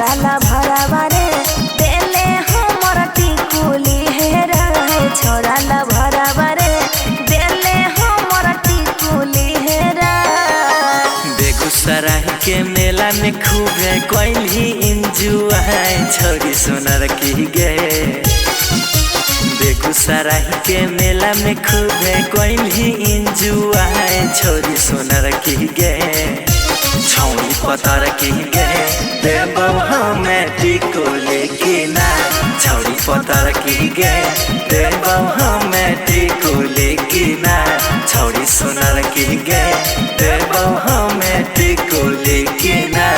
छोरा ला भरावा रे देले हमर टिकुली हे रे छोरा ला भरावा रे देले हमर टिकुली हे रे। बेगूसराय के मेला में खूबे कोइली इंजुआई छोरी सोनार की गे। बेगूसराय के मेला में खूबे कोइली इंजुआई छोरी सोनार की गे। छौरी पतर की गे देबो हमें टिकुली की ना छौरी पतर की गे देबो हमें टिकुली की ना छौरी सोनार की गे देबो हमें टिकुली की ना।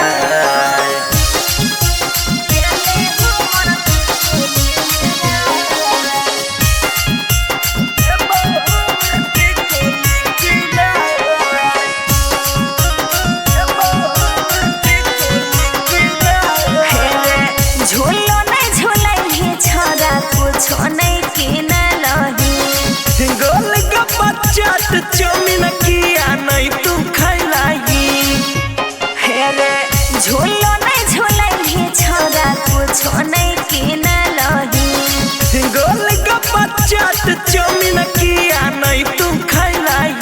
गोलगप्पा चाउमीन किया नहीं तू खैलाई हेरे झूलो नहीं झूलाई छोरा कुछ नहीं किनलही। गोलगप्पा चाउमीन किया नहीं तू खैलाई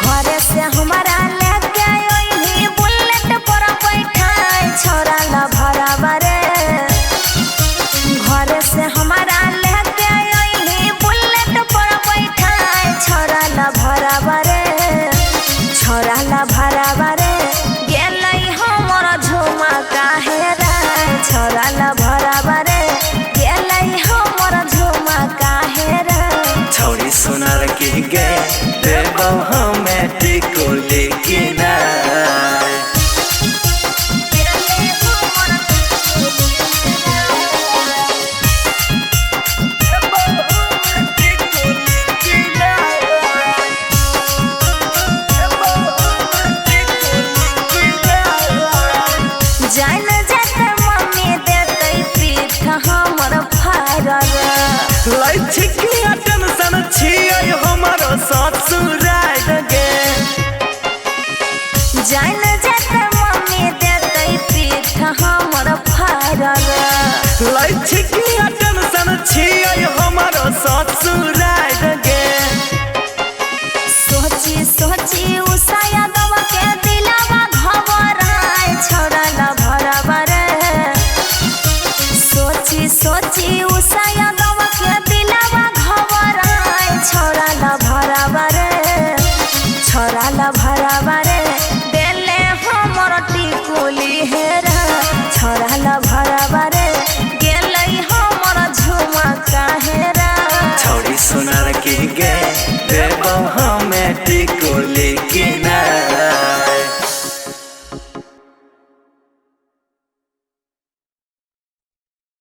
घरे से हमारा लेके ओइनी बुलेट पर बैठाई छोरा ला भरावा रे घरे से हमारा लेके ओइनी बुलेट पर बैठाई छोरा ला भरावा रे छोरा ला भरावा रे गेलै हमर झुमा काहे रे छोरा ला भरावा रे गेलै हमर झुमा काहे रे। छौरी सोनार की गे देबो हमें टिकुली की ना। टेंशन छियै हमर ससुराल गे जान जाते मम्मी देते पीठ हमर फाड़ल लै छिकिया टेंशन छियै हमर ससुर